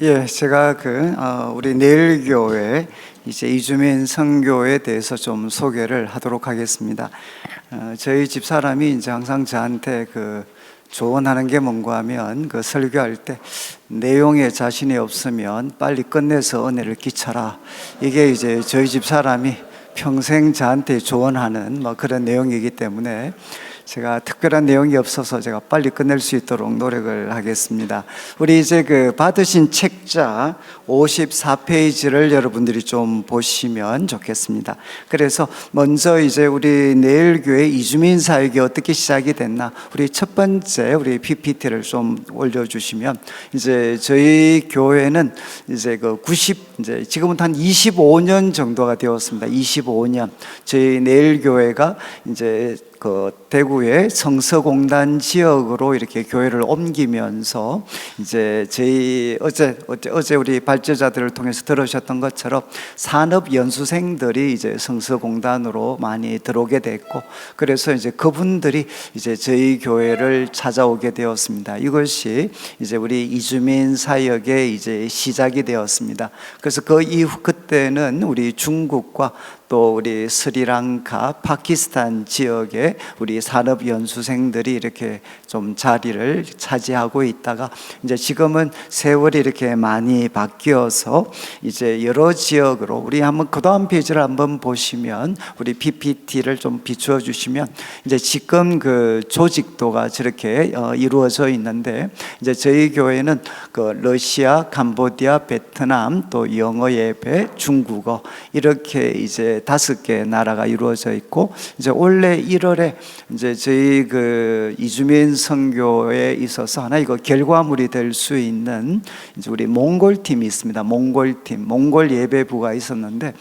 예, 제가 우리 내일교회 이제 이주민 선교에 대해서 좀 소개를 하도록 하겠습니다. 저희 집 사람이 이제 항상 저한테 조언하는 게 뭔가 하면 설교할 때 내용에 자신이 없으면 빨리 끝내서 은혜를 끼쳐라. 이게 이제 저희 집 사람이 평생 저한테 조언하는 그런 내용이기 때문에 제가 특별한 내용이 없어서 제가 빨리 끝낼 수 있도록 노력을 하겠습니다. 우리 이제 받으신 책자 54페이지를 여러분들이 좀 보시면 좋겠습니다. 그래서 먼저 이제 우리 내일교회 이주민 사역이 어떻게 시작이 됐나, 우리 첫 번째 우리 PPT를 좀 올려주시면, 이제 저희 교회는 이제 이제 지금부터 한 25년 정도가 되었습니다. 25년. 저희 내일교회가 이제 대구의 성서공단 지역으로 이렇게 교회를 옮기면서 이제 저희 어제 우리 발제자들을 통해서 들으셨던 것처럼 산업 연수생들이 이제 성서공단으로 많이 들어오게 됐고, 그래서 이제 그분들이 이제 저희 교회를 찾아오게 되었습니다. 이것이 이제 우리 이주민 사역의 이제 시작이 되었습니다. 그래서 그 이후 그때는 우리 중국과 또 우리 스리랑카, 파키스탄 지역에 우리 산업 연수생들이 이렇게 좀 자리를 차지하고 있다가, 이제 지금은 세월이 이렇게 많이 바뀌어서 이제 여러 지역으로, 우리 한번 그다음 페이지를 한번 보시면, 우리 PPT를 좀 비추어 주시면, 이제 지금 조직도가 저렇게 이루어져 있는데, 이제 저희 교회는 러시아, 캄보디아, 베트남, 또 영어 예배, 중국어, 이렇게 이제 5개 나라가 이루어져 있고, 이제 올해 1월에 이제 저희 이주민 선교에 있어서 하나 이거 결과물이 될 수 있는 이제 우리 몽골 팀이 있습니다. 몽골 예배부가 있었는데,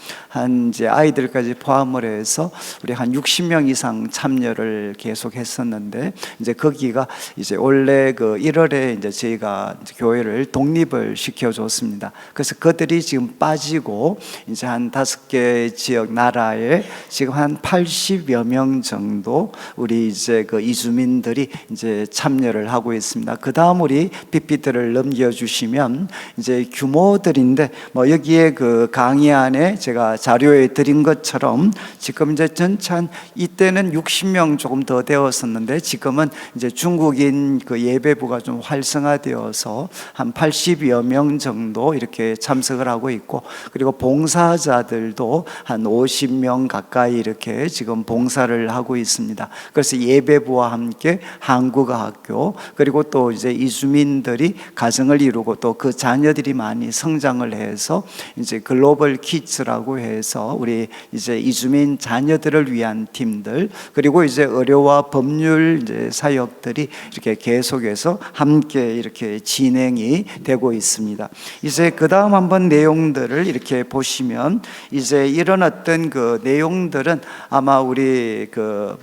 이제 아이들까지 포함을 해서 우리 한 60명 이상 참여를 계속 했었는데, 이제 거기가 이제 올해 1월에 이제 저희가 이제 교회를 독립을 시켜줬습니다. 그래서 그들이 지금 빠지고 이제 한 5개 지역 나라에 지금 한 80여 명 정도 우리 이제 이주민들이 이제 참여를 하고 있습니다. 그 다음 우리 PPT를 넘겨주시면 이제 규모들인데, 여기에 강의 안에 제가 자료에 드린 것처럼 지금 이제 전체 이때는 60명 조금 더 되었었는데, 지금은 이제 중국인 예배부가 좀 활성화되어서 한 80여 명 정도 이렇게 참석을 하고 있고, 그리고 봉사자들도 한 50명 가까이 이렇게 지금 봉사를 하고 있습니다. 그래서 예배부와 함께 한국어 학교, 그리고 또 이제 이주민들이 가정을 이루고 또 그 자녀들이 많이 성장을 해서 이제 글로벌 키즈라고 해서 우리 이제 이주민 자녀들을 위한 팀들, 그리고 이제 의료와 법률 이제 사역들이 이렇게 계속해서 함께 이렇게 진행이 되고 있습니다. 이제 그 다음 한번 내용들을 이렇게 보시면, 이제 이런 어떤 내용들은 아마 우리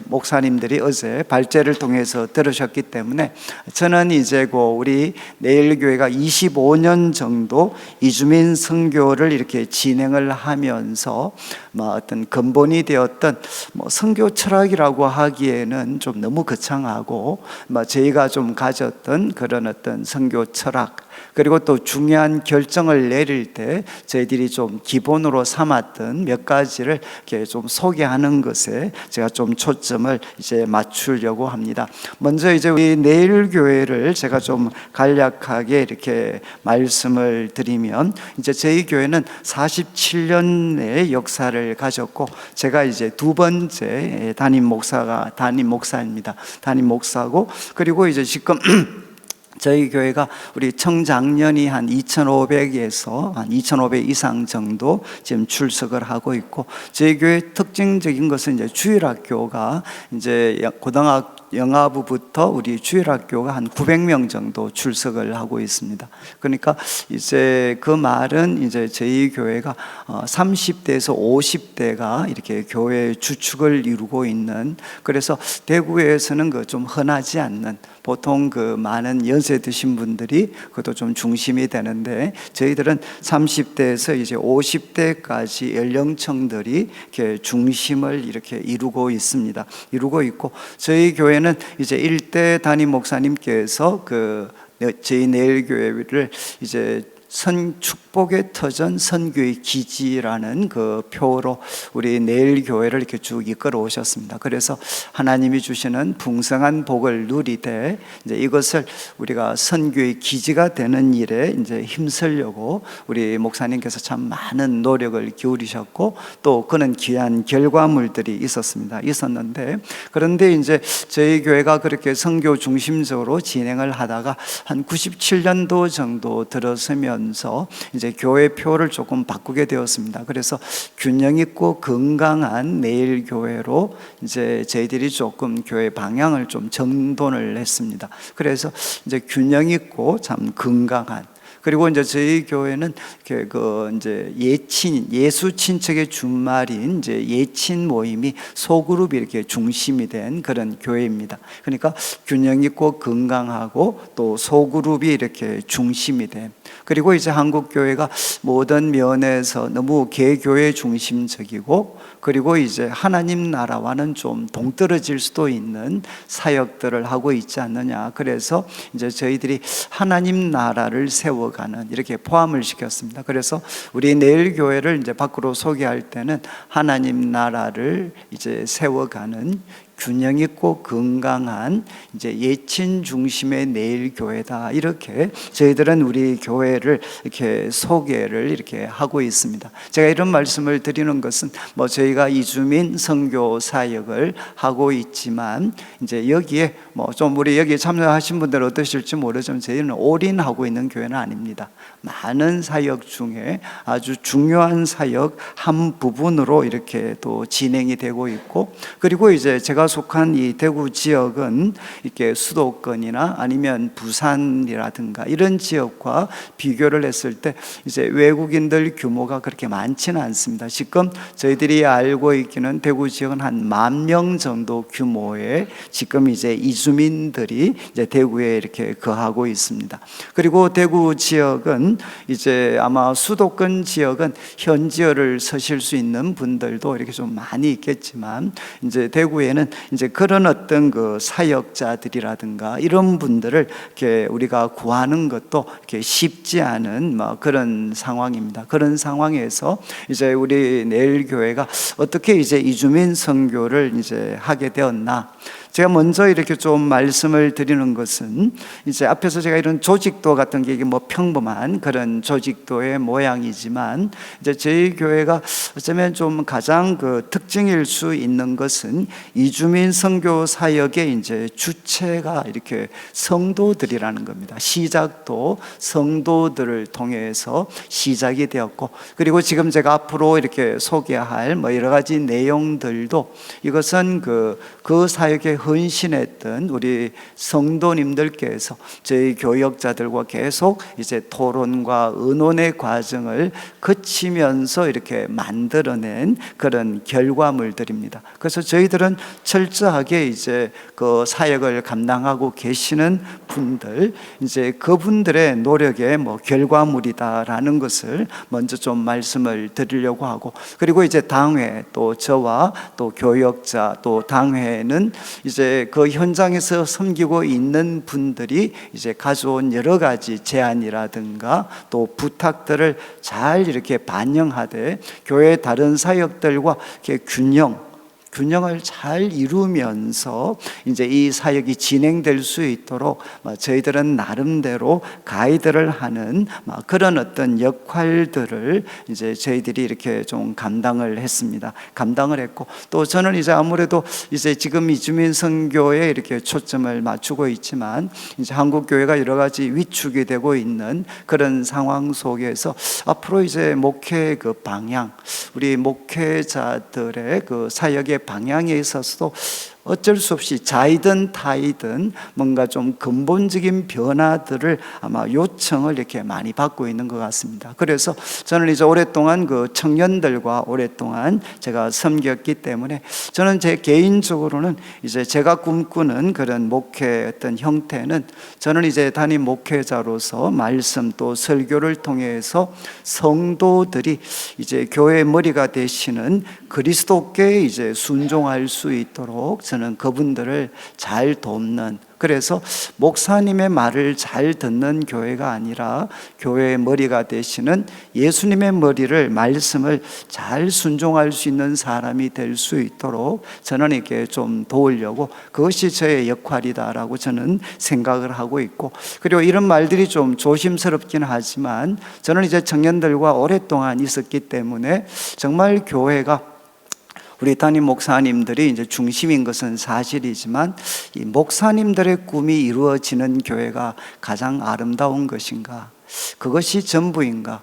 목사님들이 어제 발제를 통해서 들으셨기 때문에, 저는 이제 우리 내일교회가 25년 정도 이주민 선교를 이렇게 진행을 하면서 어떤 근본이 되었던 선교 철학이라고 하기에는 좀 너무 거창하고, 저희가 좀 가졌던 그런 어떤 선교 철학, 그리고 또 중요한 결정을 내릴 때 저희들이 좀 기본으로 삼았던 몇 가지를 이렇게 좀 소개하는 것에 제가 좀 초점을 이제 맞추려고 합니다. 먼저 이제 우리 내일교회를 제가 좀 간략하게 이렇게 말씀을 드리면, 이제 저희 교회는 47년의 역사를 가졌고, 제가 이제 두 번째 담임 목사입니다. 담임 목사고, 그리고 이제 지금 저희 교회가 우리 청장년이 한 2,500에서 한 2,500 이상 정도 지금 출석을 하고 있고, 저희 교회 특징적인 것은 이제 주일학교가 이제 영아부부터 우리 주일학교가 한 900명 정도 출석을 하고 있습니다. 그러니까 이제 그 말은 이제 저희 교회가 30대에서 50대가 이렇게 교회 주축을 이루고 있는, 그래서 대구에서는 좀 흔하지 않는, 보통 많은 연세 드신 분들이 그것도 좀 중심이 되는데, 저희들은 30대에서 이제 50대까지 연령층들이 이렇게 중심을 이렇게 이루고 있고, 저희 교회는 이제 1대 담임 목사님께서 저희 내일교회를 이제 축복의 터전 선교의 기지라는 그 표로 우리 내일 교회를 이렇게 쭉 이끌어 오셨습니다. 그래서 하나님이 주시는 풍성한 복을 누리되 이제 이것을 우리가 선교의 기지가 되는 일에 이제 힘쓰려고 우리 목사님께서 참 많은 노력을 기울이셨고 또 그는 귀한 결과물들이 있었는데 그런데 이제 저희 교회가 그렇게 선교 중심적으로 진행을 하다가 한 97년도 정도 들어서면 이제 교회표를 조금 바꾸게 되었습니다. 그래서 균형 있고 건강한 내일 교회로 이제 저희들이 조금 교회 방향을 좀 정돈을 했습니다. 그래서 이제 균형 있고 참 건강한, 그리고 이제 저희 교회는 이제 예수 친척의 준말인 이제 예친 모임이 소그룹이 이렇게 중심이 된 그런 교회입니다. 그러니까 균형 있고 건강하고 또 소그룹이 이렇게 중심이 된, 그리고 이제 한국 교회가 모든 면에서 너무 개교회 중심적이고 그리고 이제 하나님 나라와는 좀 동떨어질 수도 있는 사역들을 하고 있지 않느냐. 그래서 이제 저희들이 하나님 나라를 세워가는 이렇게 포함을 시켰습니다. 그래서 우리 내일 교회를 이제 밖으로 소개할 때는 하나님 나라를 이제 세워가는 균형 있고 건강한 이제 예친 중심의 내일 교회다, 이렇게 저희들은 우리 교회를 이렇게 소개를 이렇게 하고 있습니다. 제가 이런 말씀을 드리는 것은 저희가 이주민 선교 사역을 하고 있지만 이제 여기에 좀 우리 여기 참여하신 분들 어떠실지 모르지만 저희는 올인하고 있는 교회는 아닙니다. 많은 사역 중에 아주 중요한 사역 한 부분으로 이렇게 또 진행이 되고 있고, 그리고 이제 제가 속한 이 대구 지역은 이렇게 수도권이나 아니면 부산이라든가 이런 지역과 비교를 했을 때 이제 외국인들 규모가 그렇게 많지는 않습니다. 지금 저희들이 알고 있기는 대구 지역은 한 10,000명 정도 규모의 지금 이제 이주민들이 이제 대구에 이렇게 거하고 있습니다. 그리고 대구 지역은 이제 아마 수도권 지역은 현지어를 쓰실 수 있는 분들도 이렇게 좀 많이 있겠지만 이제 대구에는 이제 그런 어떤 그 사역자들이라든가 이런 분들을 이렇게 우리가 구하는 것도 이렇게 쉽지 않은 그런 상황입니다. 그런 상황에서 이제 우리 내일 교회가 어떻게 이제 이주민 선교를 이제 하게 되었나? 제가 먼저 이렇게 좀 말씀을 드리는 것은 이제 앞에서 제가 이런 조직도 같은 게 이게 평범한 그런 조직도의 모양이지만 이제 저희 교회가 어쩌면 좀 가장 그 특징일 수 있는 것은 이주민 선교 사역의 이제 주체가 이렇게 성도들이라는 겁니다. 시작도 성도들을 통해서 시작이 되었고, 그리고 지금 제가 앞으로 이렇게 소개할 여러 가지 내용들도 이것은 그 사역의 헌신했던 우리 성도님들께서 저희 교역자들과 계속 이제 토론과 의논의 과정을 거치면서 이렇게 만들어낸 그런 결과물들입니다. 그래서 저희들은 철저하게 이제 그 사역을 감당하고 계시는 분들, 이제 그분들의 노력의 결과물이다라는 것을 먼저 좀 말씀을 드리려고 하고, 그리고 이제 당회, 또 저와 또 교역자, 또 당회는 이제 그 현장에서 섬기고 있는 분들이 이제 가져온 여러 가지 제안이라든가 또 부탁들을 잘 이렇게 반영하되 교회 다른 사역들과 이렇게 균형을 잘 이루면서 이제 이 사역이 진행될 수 있도록 저희들은 나름대로 가이드를 하는 그런 어떤 역할들을 이제 저희들이 이렇게 좀 감당을 했고, 또 저는 이제 아무래도 이제 지금 이주민 선교에 이렇게 초점을 맞추고 있지만 이제 한국 교회가 여러 가지 위축이 되고 있는 그런 상황 속에서 앞으로 이제 목회 그 방향, 우리 목회자들의 그 사역의 방향에 있어서도 어쩔 수 없이 자이든 타이든 뭔가 좀 근본적인 변화들을 아마 요청을 이렇게 많이 받고 있는 것 같습니다. 그래서 저는 이제 오랫동안 그 청년들과 오랫동안 제가 섬겼기 때문에 저는 제 개인적으로는 이제 제가 꿈꾸는 그런 목회 어떤 형태는, 저는 이제 담임 목회자로서 말씀 또 설교를 통해서 성도들이 이제 교회 머리가 되시는 그리스도께 이제 순종할 수 있도록 저는 그분들을 잘 돕는 그래서 목사님의 말을 잘 듣는 교회가 아니라 교회의 머리가 되시는 예수님의 머리를, 말씀을 잘 순종할 수 있는 사람이 될 수 있도록 저는 이렇게 좀 도우려고, 그것이 저의 역할이다라고 저는 생각을 하고 있고, 그리고 이런 말들이 좀 조심스럽긴 하지만 저는 이제 청년들과 오랫동안 있었기 때문에 정말 교회가, 우리 담임 목사님들이 이제 중심인 것은 사실이지만 이 목사님들의 꿈이 이루어지는 교회가 가장 아름다운 것인가? 그것이 전부인가?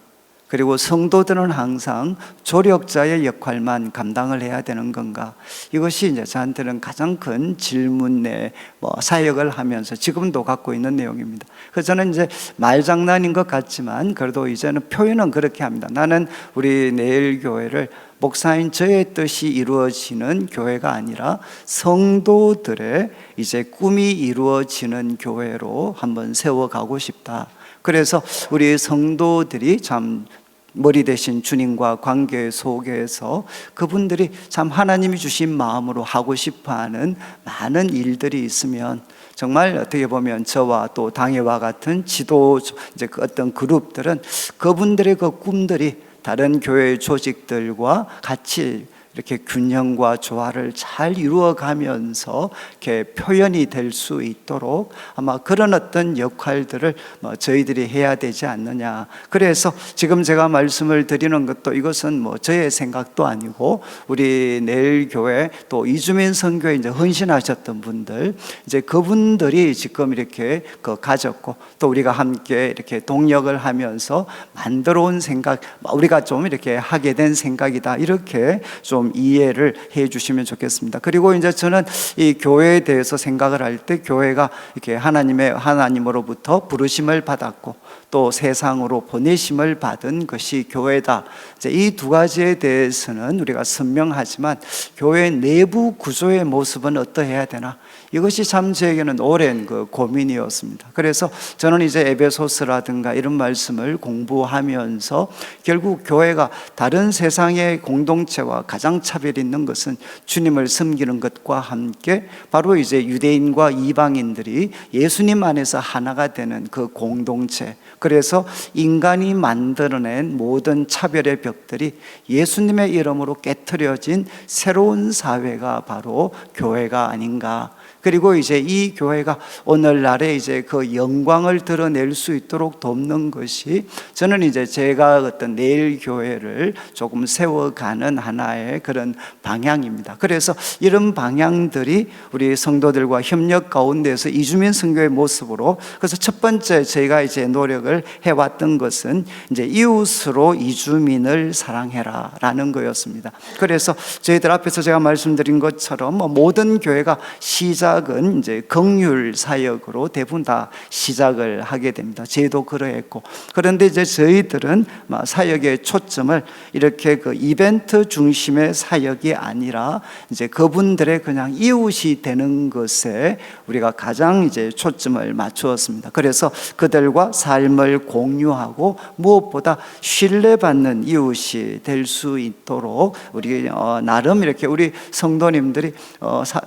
그리고 성도들은 항상 조력자의 역할만 감당을 해야 되는 건가? 이것이 이제 저한테는 가장 큰 질문의 사역을 하면서 지금도 갖고 있는 내용입니다. 그래서 저는 이제 말장난인 것 같지만 그래도 이제는 표현은 그렇게 합니다. 나는 우리 내일교회를 목사인 저의 뜻이 이루어지는 교회가 아니라 성도들의 이제 꿈이 이루어지는 교회로 한번 세워가고 싶다. 그래서 우리 성도들이 참 머리 대신 주님과 관계 속에서 그분들이 참 하나님이 주신 마음으로 하고 싶어하는 많은 일들이 있으면, 정말 어떻게 보면 저와 또 당회와 같은 지도 이제 그 어떤 그룹들은 그분들의 그 꿈들이 다른 교회 조직들과 같이 이렇게 균형과 조화를 잘 이루어가면서 이렇게 표현이 될 수 있도록 아마 그런 어떤 역할들을 저희들이 해야 되지 않느냐. 그래서 지금 제가 말씀을 드리는 것도 이것은 저의 생각도 아니고 우리 내일교회 또 이주민 선교에 이제 헌신하셨던 분들, 이제 그분들이 지금 이렇게 가졌고 또 우리가 함께 이렇게 동력을 하면서 만들어 온 생각, 우리가 좀 이렇게 하게 된 생각이다, 이렇게 좀 이해를 해 주시면 좋겠습니다. 그리고 이제 저는 이 교회에 대해서 생각을 할 때 교회가 이렇게 하나님으로부터 부르심을 받았고 또 세상으로 보내심을 받은 것이 교회다. 이제 이 두 가지에 대해서는 우리가 선명하지만 교회 내부 구조의 모습은 어떠해야 되나? 이것이 참 저에게는 오랜 고민이었습니다. 그래서 저는 이제 에베소서라든가 이런 말씀을 공부하면서 결국 교회가 다른 세상의 공동체와 가장 차별이 있는 것은 주님을 섬기는 것과 함께 바로 이제 유대인과 이방인들이 예수님 안에서 하나가 되는 그 공동체, 그래서 인간이 만들어낸 모든 차별의 벽들이 예수님의 이름으로 깨트려진 새로운 사회가 바로 교회가 아닌가. 그리고 이제 이 교회가 오늘날에 이제 그 영광을 드러낼 수 있도록 돕는 것이 저는 이제 제가 어떤 내일 교회를 조금 세워가는 하나의 그런 방향입니다. 그래서 이런 방향들이 우리 성도들과 협력 가운데서 이주민 선교의 모습으로, 그래서 첫 번째 저희가 이제 노력을 해왔던 것은 이제 이웃으로 이주민을 사랑해라라는 거였습니다. 그래서 저희들 앞에서 제가 말씀드린 것처럼 모든 교회가 시작은 이제 긍휼 사역으로 대부분 다 시작을 하게 됩니다. 저희도 그러했고, 그런데 이제 저희들은 사역의 초점을 이렇게 그 이벤트 중심의 사역이 아니라 이제 그분들의 그냥 이웃이 되는 것에 우리가 가장 이제 초점을 맞추었습니다. 그래서 그들과 삶을 공유하고 무엇보다 신뢰받는 이웃이 될 수 있도록 우리 나름 이렇게 우리 성도님들이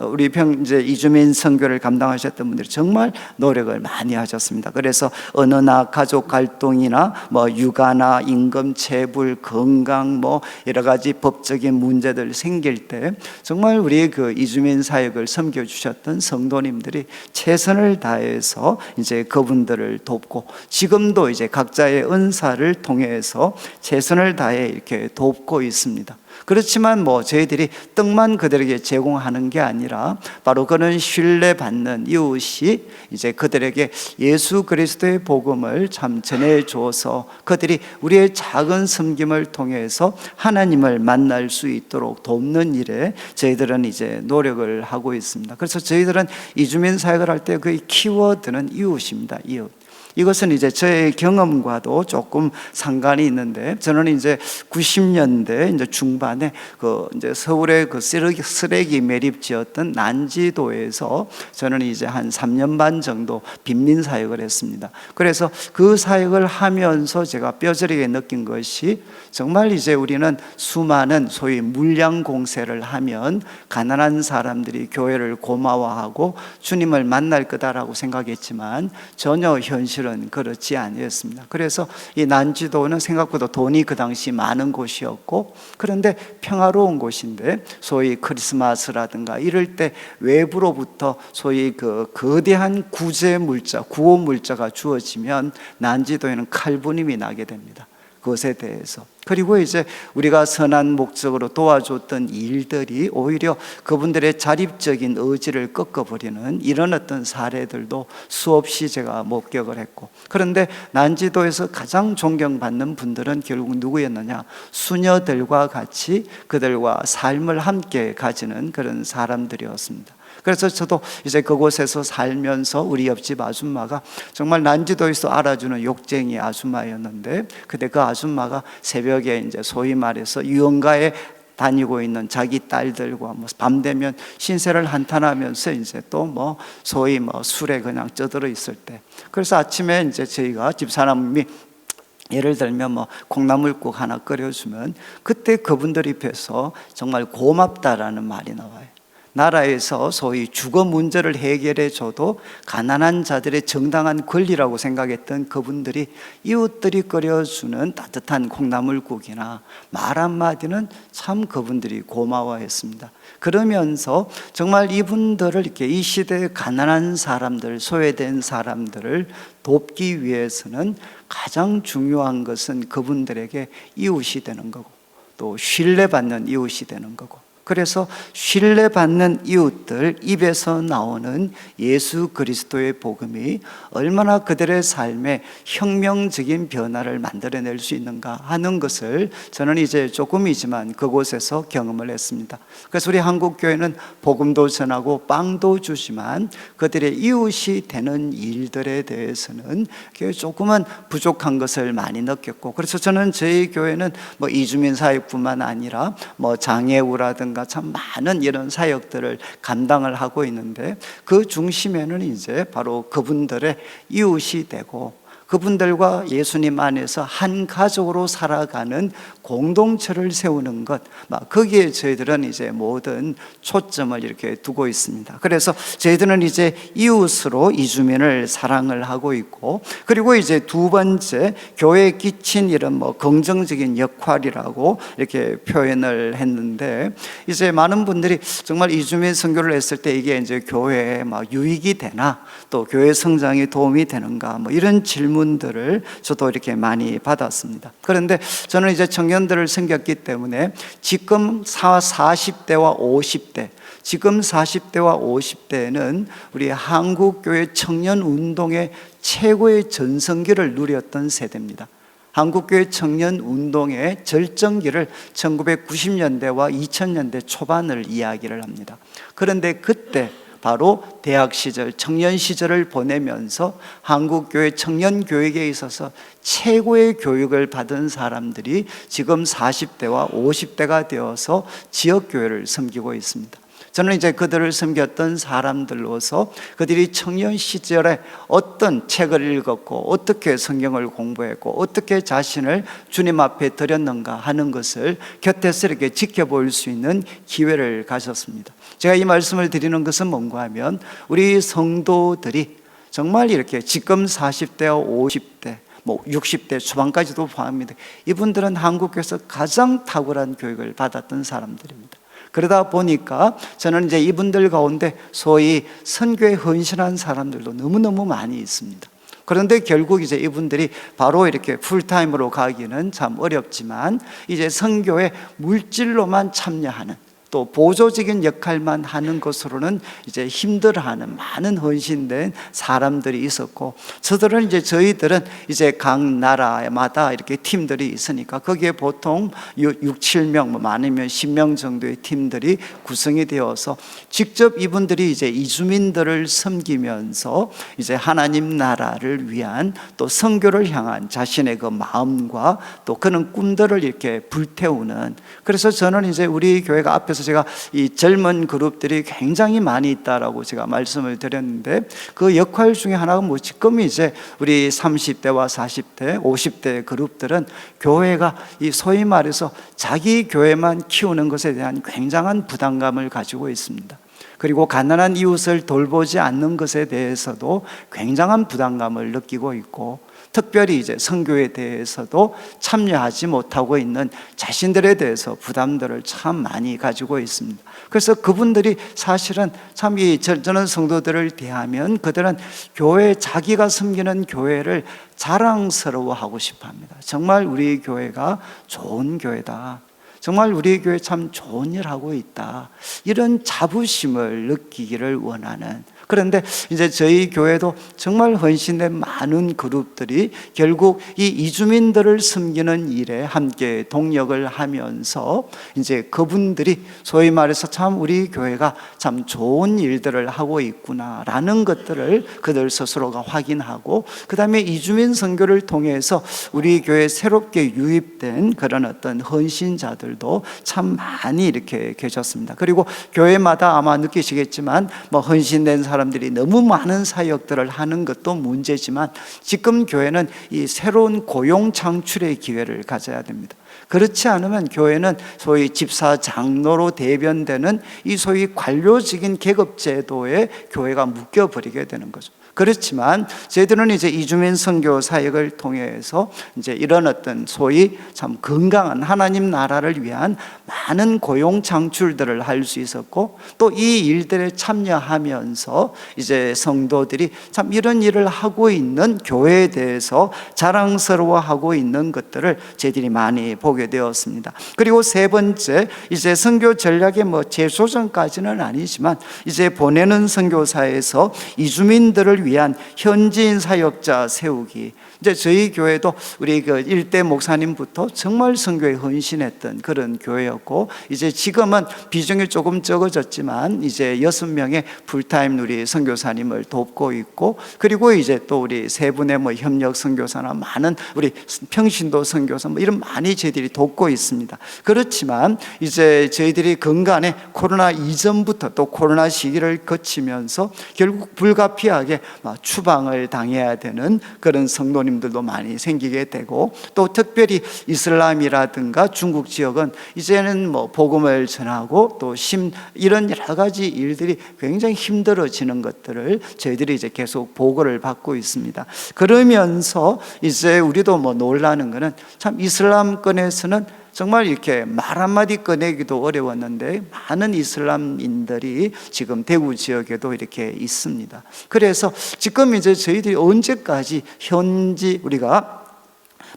우리 이제 이주민 선교를 감당하셨던 분들이 정말 노력을 많이 하셨습니다. 그래서 언어나 가족 갈등이나 육아나 임금 체불 건강 여러 가지 법적인 문제들 생길 때 정말 우리 그 이주민 사역을 섬겨 주셨던 성도님들이 최선을 다해서 이제 그분들을 돕고, 지금도 이제 각자의 은사를 통해서 최선을 다해 이렇게 돕고 있습니다. 그렇지만 저희들이 떡만 그들에게 제공하는 게 아니라 바로 그런 신뢰받는 이웃이 이제 그들에게 예수 그리스도의 복음을 참 전해줘서 그들이 우리의 작은 섬김을 통해서 하나님을 만날 수 있도록 돕는 일에 저희들은 이제 노력을 하고 있습니다. 그래서 저희들은 이주민 사역을 할 때 그 키워드는 이웃입니다. 이웃. 이것은 이제 저의 경험과도 조금 상관이 있는데, 저는 이제 90년대 이제 중반에 이제 서울의 쓰레기 매립지였던 난지도에서 저는 이제 한 3년 반 정도 빈민 사역을 했습니다. 그래서 그 사역을 하면서 제가 뼈저리게 느낀 것이, 정말 이제 우리는 수많은 소위 물량 공세를 하면 가난한 사람들이 교회를 고마워하고 주님을 만날 거다라고 생각했지만 전혀 현실은 그렇지 아니었습니다. 그래서 이 난지도는 생각보다 돈이 그 당시 많은 곳이었고, 그런데 평화로운 곳인데 소위 크리스마스라든가 이럴 때 외부로부터 소위 거대한 구호 물자가 주어지면 난지도에는 칼부림이 나게 됩니다. 그것에 대해서. 그리고 이제 우리가 선한 목적으로 도와줬던 일들이 오히려 그분들의 자립적인 의지를 꺾어버리는 이런 어떤 사례들도 수없이 제가 목격을 했고, 그런데 난지도에서 가장 존경받는 분들은 결국 누구였느냐? 수녀들과 같이 그들과 삶을 함께 가지는 그런 사람들이었습니다. 그래서 저도 이제 그곳에서 살면서 우리 옆집 아줌마가 정말 난지도에서 알아주는 욕쟁이 아줌마였는데, 그때 그 아줌마가 새벽에 이제 소위 말해서 유흥가에 다니고 있는 자기 딸들과 밤 되면 신세를 한탄하면서 이제 또 소위 술에 그냥 쩌들어 있을 때, 그래서 아침에 이제 저희가 집사람이 예를 들면 콩나물국 하나 끓여주면 그때 그분들 입에서 정말 고맙다라는 말이 나와요. 나라에서 소위 주거 문제를 해결해 줘도 가난한 자들의 정당한 권리라고 생각했던 그분들이 이웃들이 끓여주는 따뜻한 콩나물국이나 말 한마디는 참 그분들이 고마워했습니다. 그러면서 정말 이분들을 이렇게 이 시대의 가난한 사람들, 소외된 사람들을 돕기 위해서는 가장 중요한 것은 그분들에게 이웃이 되는 거고, 또 신뢰받는 이웃이 되는 거고, 그래서 신뢰받는 이웃들 입에서 나오는 예수 그리스도의 복음이 얼마나 그들의 삶에 혁명적인 변화를 만들어낼 수 있는가 하는 것을 저는 이제 조금이지만 그곳에서 경험을 했습니다. 그래서 우리 한국교회는 복음도 전하고 빵도 주지만 그들의 이웃이 되는 일들에 대해서는 조금은 부족한 것을 많이 느꼈고, 그래서 저는 저희 교회는 이주민 사역뿐만 아니라 장애우라든가 참 많은 이런 사역들을 감당을 하고 있는데, 그 중심에는 이제 바로 그분들의 이웃이 되고 그분들과 예수님 안에서 한 가족으로 살아가는 공동체를 세우는 것, 거기에 저희들은 이제 모든 초점을 이렇게 두고 있습니다. 그래서 저희들은 이제 이웃으로 이주민을 사랑을 하고 있고, 그리고 이제 두 번째 교회에 끼친 이런 긍정적인 역할이라고 이렇게 표현을 했는데, 이제 많은 분들이 정말 이주민 선교를 했을 때 이게 이제 교회에 유익이 되나, 또 교회 성장에 도움이 되는가, 이런 질문들을 저도 이렇게 많이 받았습니다. 그런데 저는 이제 청년들을 섬겼기 때문에 지금 40대와 50대, 지금 40대와 50대는 우리 한국교회 청년운동의 최고의 전성기를 누렸던 세대입니다. 한국교회 청년운동의 절정기를 1990년대와 2000년대 초반을 이야기를 합니다. 그런데 그때 바로 대학 시절, 청년 시절을 보내면서 한국교회 청년교육에 있어서 최고의 교육을 받은 사람들이 지금 40대와 50대가 되어서 지역교회를 섬기고 있습니다. 저는 이제 그들을 섬겼던 사람들로서 그들이 청년 시절에 어떤 책을 읽었고 어떻게 성경을 공부했고 어떻게 자신을 주님 앞에 드렸는가 하는 것을 곁에서 이렇게 지켜볼 수 있는 기회를 가졌습니다. 제가 이 말씀을 드리는 것은 뭔가 하면 우리 성도들이 정말 이렇게 지금 40대와 50대 60대 초반까지도 포함합니다. 이분들은 한국에서 가장 탁월한 교육을 받았던 사람들입니다. 그러다 보니까 저는 이제 이분들 가운데 소위 선교에 헌신한 사람들도 너무너무 많이 있습니다. 그런데 결국 이제 이분들이 바로 이렇게 풀타임으로 가기는 참 어렵지만 이제 선교에 물질로만 참여하는, 또 보조적인 역할만 하는 것으로는 이제 힘들어하는 많은 헌신된 사람들이 있었고, 저희들은 이제 각 나라마다 이렇게 팀들이 있으니까 거기에 보통 6, 7명 뭐 많으면 10명 정도의 팀들이 구성이 되어서 직접 이분들이 이제 이주민들을 섬기면서 이제 하나님 나라를 위한 또 선교를 향한 자신의 그 마음과 또 그런 꿈들을 이렇게 불태우는, 그래서 저는 이제 우리 교회가 앞에서 제가 이 젊은 그룹들이 굉장히 많이 있다라고 제가 말씀을 드렸는데, 그 역할 중에 하나가 뭐 지금 이제 우리 30대와 40대, 50대 그룹들은 교회가 이 소위 말해서 자기 교회만 키우는 것에 대한 굉장한 부담감을 가지고 있습니다. 그리고 가난한 이웃을 돌보지 않는 것에 대해서도 굉장한 부담감을 느끼고 있고, 특별히 이제 선교에 대해서도 참여하지 못하고 있는 자신들에 대해서 부담들을 참 많이 가지고 있습니다. 그래서 그분들이 사실은 참 이 저는 성도들을 대하면 그들은 교회, 자기가 섬기는 교회를 자랑스러워하고 싶어합니다. 정말 우리 교회가 좋은 교회다, 정말 우리 교회 참 좋은 일 하고 있다, 이런 자부심을 느끼기를 원하는. 그런데 이제 저희 교회도 정말 헌신된 많은 그룹들이 결국 이 이주민들을 섬기는 일에 함께 동력을 하면서 이제 그분들이 소위 말해서 참 우리 교회가 참 좋은 일들을 하고 있구나라는 것들을 그들 스스로가 확인하고, 그 다음에 이주민 선교를 통해서 우리 교회에 새롭게 유입된 그런 어떤 헌신자들도 참 많이 이렇게 계셨습니다. 그리고 교회마다 아마 느끼시겠지만 뭐 헌신된 사람들이 너무 많은 사역들을 하는 것도 문제지만, 지금 교회는 이 새로운 고용 창출의 기회를 가져야 됩니다. 그렇지 않으면 교회는 소위 집사 장로로 대변되는 이 소위 관료적인 계급 제도에 교회가 묶여버리게 되는 거죠. 그렇지만 저희들은 이제 이주민 선교 사역을 통해서 이제 이런 어떤 소위 참 건강한 하나님 나라를 위한 많은 고용 창출들을 할 수 있었고, 또 이 일들에 참여하면서 이제 성도들이 참 이런 일을 하고 있는 교회에 대해서 자랑스러워하고 있는 것들을 저희들이 많이 보게 되었습니다. 그리고 세 번째, 이제 선교 전략의 뭐 재조정까지는 아니지만 이제 보내는 선교사에서 이주민들을 위한 현지인 사역자 세우기. 이제 저희 교회도 우리 그 일대 목사님부터 정말 선교에 헌신했던 그런 교회였고, 이제 지금은 비중이 조금 적어졌지만 이제 6명의 풀타임 우리 선교사님을 돕고 있고, 그리고 이제 또 우리 세 분의 뭐 협력 선교사나 많은 우리 평신도 선교사 뭐 이런 많이 저희들이 돕고 있습니다. 그렇지만 이제 저희들이 근간에 코로나 이전부터 또 코로나 시기를 거치면서 결국 불가피하게 추방을 당해야 되는 그런 성도님들도 많이 생기게 되고, 또 특별히 이슬람이라든가 중국 지역은 이제는 뭐 복음을 전하고 또 이런 여러 가지 일들이 굉장히 힘들어지는 것들을 저희들이 이제 계속 보고를 받고 있습니다. 그러면서 이제 우리도 뭐 놀라는 거는 참 이슬람권에서는 정말 이렇게 말 한마디 꺼내기도 어려웠는데 많은 이슬람인들이 지금 대구 지역에도 이렇게 있습니다. 그래서 지금 이제 저희들이 언제까지 현지 우리가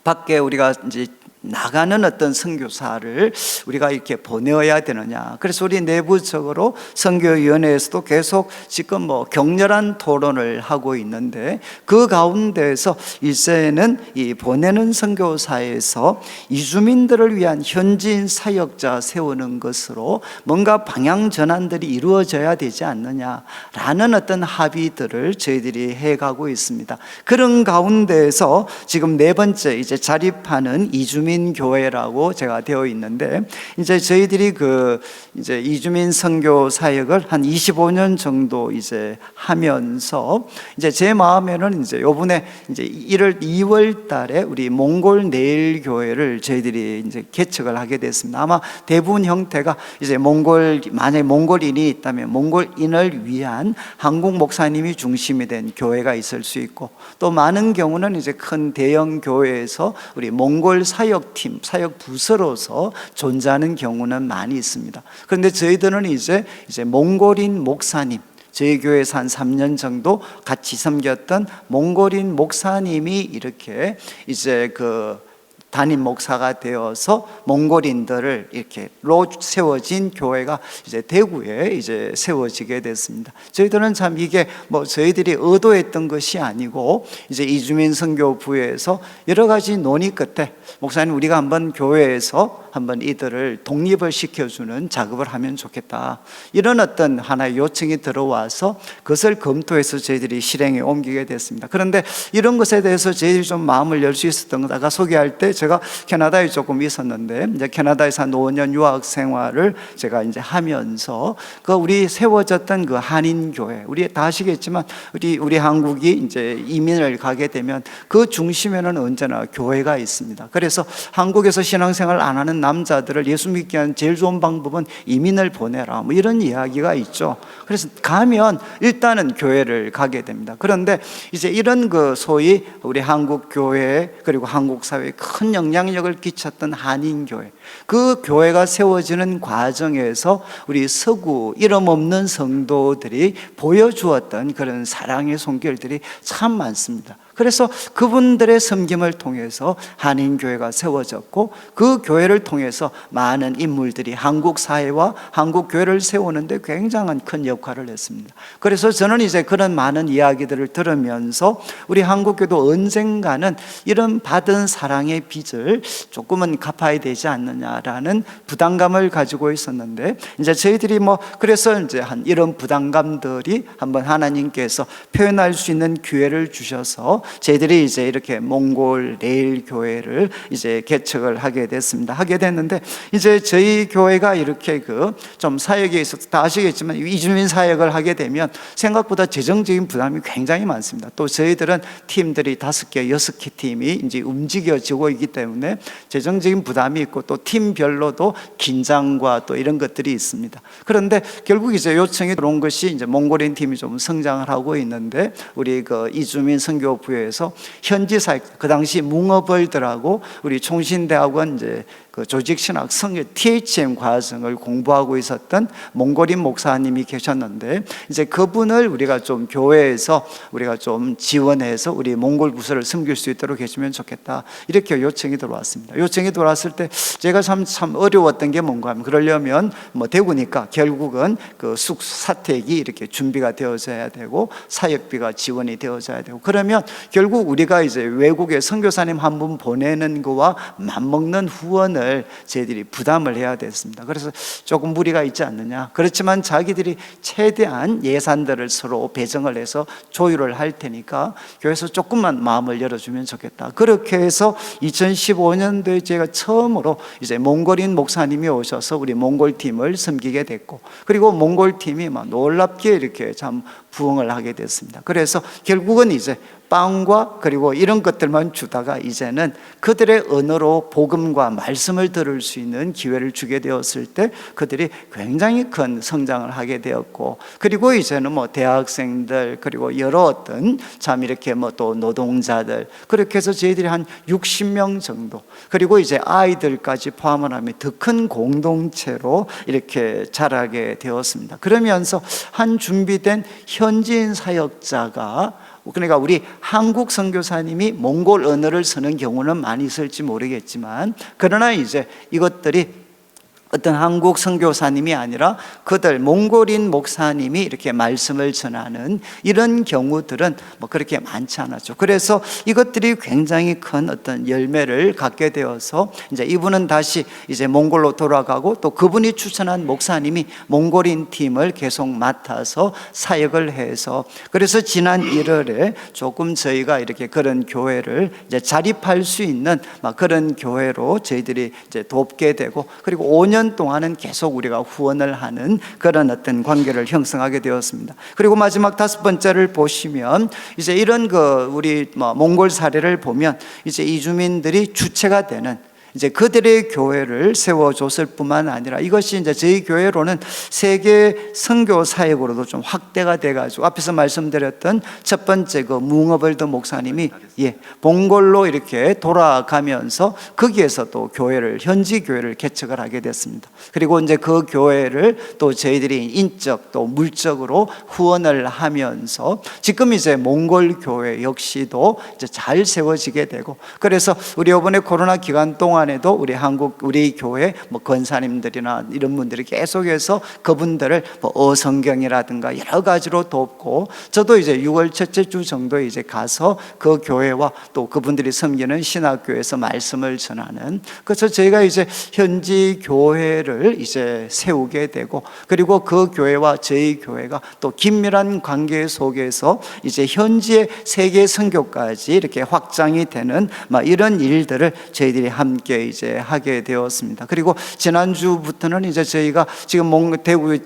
밖에 우리가 이제 나가는 어떤 선교사를 우리가 이렇게 보내어야 되느냐. 그래서 우리 내부적으로 선교위원회에서도 계속 지금 뭐 격렬한 토론을 하고 있는데, 그 가운데에서 이제는 이 보내는 선교사에서 이주민들을 위한 현지인 사역자 세우는 것으로 뭔가 방향 전환들이 이루어져야 되지 않느냐라는 어떤 합의들을 저희들이 해가고 있습니다. 그런 가운데에서 지금 네 번째 이제 자립하는 이주민 교회라고 제가 되어 있는데, 이제 저희들이 이제 이주민 선교 사역을 한 25년 정도 이제 하면서 이제 제 마음에는 이제 요번에 이제 2월 달에 우리 몽골 내일 교회를 저희들이 이제 개척을 하게 됐습니다. 아마 대부분 형태가 이제 만약에 몽골인이 있다면 몽골인을 위한 한국 목사님이 중심이 된 교회가 있을 수 있고, 또 많은 경우는 이제 큰 대형 교회에서 우리 몽골 사역팀, 사역 부서로서 존재하는 경우는 많이 있습니다. 그런데 저희들은 이제 몽골인 목사님, 저희 교회에서 한 3년 정도 같이 섬겼던 몽골인 목사님이 이렇게 이제 담임 목사가 되어서 몽골인들을 이렇게로 세워진 교회가 이제 대구에 이제 세워지게 됐습니다. 저희들은 참 이게 뭐 저희들이 의도했던 것이 아니고 이제 이주민 선교부에서 여러 가지 논의 끝에 목사님 우리가 한번 교회에서 한번 이들을 독립을 시켜주는 작업을 하면 좋겠다, 이런 어떤 하나의 요청이 들어와서 그것을 검토해서 저희들이 실행에 옮기게 됐습니다. 그런데 이런 것에 대해서 저희들이 좀 마음을 열 수 있었던 것, 아까 소개할 때 제가 캐나다에 조금 있었는데 이제 캐나다에서 한 5년 유학 생활을 제가 이제 하면서 그 우리 세워졌던 그 한인교회, 우리 다 아시겠지만 우리 한국이 이제 이민을 가게 되면 그 중심에는 언제나 교회가 있습니다. 그래서 한국에서 신앙생활 안 하는 남자들을 예수 믿게 하는 제일 좋은 방법은 이민을 보내라, 뭐 이런 이야기가 있죠. 그래서 가면 일단은 교회를 가게 됩니다. 그런데 이제 이런 그 소위 우리 한국 교회 그리고 한국 사회에 큰 영향력을 끼쳤던 한인교회, 그 교회가 세워지는 과정에서 우리 서구 이름 없는 성도들이 보여주었던 그런 사랑의 손길들이 참 많습니다. 그래서 그분들의 섬김을 통해서 한인교회가 세워졌고 그 교회를 통해서 많은 인물들이 한국 사회와 한국 교회를 세우는데 굉장한 큰 역할을 했습니다. 그래서 저는 이제 그런 많은 이야기들을 들으면서 우리 한국교회도 언젠가는 이런 받은 사랑의 빚을 조금은 갚아야 되지 않느냐라는 부담감을 가지고 있었는데, 이제 저희들이 뭐 그래서 이제 한 이런 부담감들이 한번 하나님께서 표현할 수 있는 기회를 주셔서 저희들이 이제 이렇게 몽골 레일 교회를 이제 개척을 하게 됐습니다. 하게 됐는데 이제 저희 교회가 이렇게 그 좀 사역에 있어서 다 아시겠지만 이주민 사역을 하게 되면 생각보다 재정적인 부담이 굉장히 많습니다. 또 저희들은 팀들이 5개, 6개 팀이 이제 움직여지고 있기 때문에 재정적인 부담이 있고 또 팀별로도 긴장과 또 이런 것들이 있습니다. 그런데 결국 이제 요청이 들어온 것이 이제 몽골인 팀이 좀 성장을 하고 있는데 우리 그 이주민 선교부에서 현지 사역, 그 당시 뭉어벌들하고 우리 총신대학원 이제 그 조직신학 성교 THM 과정을 공부하고 있었던 몽골인 목사님이 계셨는데 이제 그분을 우리가 좀 교회에서 우리가 좀 지원해서 우리 몽골 부서를 섬길 수 있도록 해주면 좋겠다, 이렇게 요청이 들어왔습니다. 요청이 들어왔을 때 제가 참 어려웠던 게 뭔가 하면, 그러려면 뭐 대구니까 결국은 그 사택이 이렇게 준비가 되어져야 되고 사역비가 지원이 되어져야 되고, 그러면 결국 우리가 이제 외국에 선교사님 한 분 보내는 거와 맞먹는 후원을 저희들이 부담을 해야 됐습니다. 그래서 조금 무리가 있지 않느냐, 그렇지만 자기들이 최대한 예산들을 서로 배정을 해서 조율을 할 테니까 교회에서 조금만 마음을 열어주면 좋겠다. 그렇게 해서 2015년도에 제가 처음으로 이제 몽골인 목사님이 오셔서 우리 몽골 팀을 섬기게 됐고, 그리고 몽골 팀이 막 놀랍게 이렇게 참 부흥을 하게 됐습니다. 그래서 결국은 이제 빵과 그리고 이런 것들만 주다가 이제는 그들의 언어로 복음과 말씀을 들을 수 있는 기회를 주게 되었을 때 그들이 굉장히 큰 성장을 하게 되었고, 그리고 이제는 뭐 대학생들 그리고 여러 어떤 참 이렇게 뭐 또 노동자들, 그렇게 해서 저희들이 한 60명 정도, 그리고 이제 아이들까지 포함을 하면 더 큰 공동체로 이렇게 자라게 되었습니다. 그러면서 한 준비된 현지인 사역자가, 그러니까 우리 한국 선교사님이 몽골 언어를 쓰는 경우는 많이 있을지 모르겠지만, 그러나 이제 이것들이 어떤 한국 선교사님이 아니라 그들 몽골인 목사님이 이렇게 말씀을 전하는 이런 경우들은 뭐 그렇게 많지 않았죠. 그래서 이것들이 굉장히 큰 어떤 열매를 갖게 되어서 이제 이분은 다시 이제 몽골로 돌아가고 또 그분이 추천한 목사님이 몽골인 팀을 계속 맡아서 사역을 해서, 그래서 지난 1월에 조금 저희가 이렇게 그런 교회를 이제 자립할 수 있는 막 그런 교회로 저희들이 이제 돕게 되고, 그리고 5년 동안은 계속 우리가 후원을 하는 그런 어떤 관계를 형성하게 되었습니다. 그리고 마지막 5번째를 보시면 이제 이런 그 우리 몽골 사례를 보면 이제 이주민들이 주체가 되는, 이제 그들의 교회를 세워줬을 뿐만 아니라 이것이 이제 저희 교회로는 세계 선교 사역으로도 좀 확대가 돼가지고 앞에서 말씀드렸던 첫 번째 그 뭉어벌드 목사님이 봉골로 이렇게 돌아가면서 거기에서 또 교회를 현지 교회를 개척을 하게 됐습니다. 그리고 이제 그 교회를 또 저희들이 인적 또 물적으로 후원을 하면서 지금 이제 몽골 교회 역시도 이제 잘 세워지게 되고, 그래서 우리 이번에 코로나 기간 동안에도 우리 한국 우리 교회 뭐 권사님들이나 이런 분들이 계속해서 그분들을 뭐 어성경이라든가 여러 가지로 돕고, 저도 이제 6월 첫째 주 정도에 이제 가서 그 교회와 또 그분들이 섬기는 신학교에서 말씀을 전하는, 그래서 저희가 이제 현지 교회를 이제 세우게 되고, 그리고 그 교회와 저희 교회가 또 긴밀한 관계 속에서 이제 현지의 세계 선교까지 이렇게 확장이 되는 막 이런 일들을 저희들이 함께 이제 하게 되었습니다. 그리고 지난주부터는 이제 저희가 지금 대구에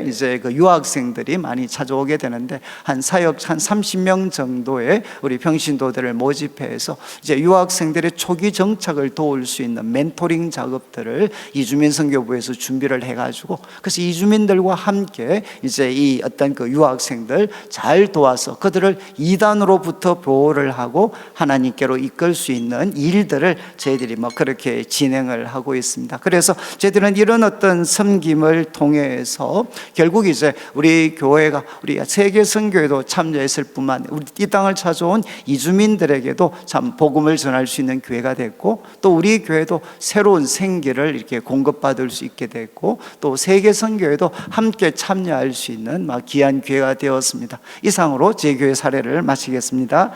이제 그 유학생들이 많이 찾아오게 되는데 한 사역 한 30명 정도의 우리 평신도들을 모집해서 이제 유학생들의 초기 정착을 도울 수 있는 멘토링 작업들을 이주민 선교부에서 준비를 해가지고, 그래서 이주민들과 함께 이제 이 어떤 그 유학생들 잘 도와서 그들을 이단으로부터 보호를 하고 하나님께로 이끌 수 있는 일들을 저희들이 뭐 그렇게 진행을 하고 있습니다. 그래서 저희들은 이런 어떤 섬김을 통해서 결국 이제 우리 교회가 우리 세계 선교에도 참여했을 뿐만 아니라 우리 이 땅을 찾아온 이주민들에게도 참 복음을 전할 수 있는 교회가 됐고, 또 우리 교회도 새로운 생기를 이렇게 공급받을 수 있게 됐고, 또 세계 선교에도 함께 참여할 수 있는 막 귀한 기회가 되었습니다. 이상으로 제 교회 사례를 마치겠습니다.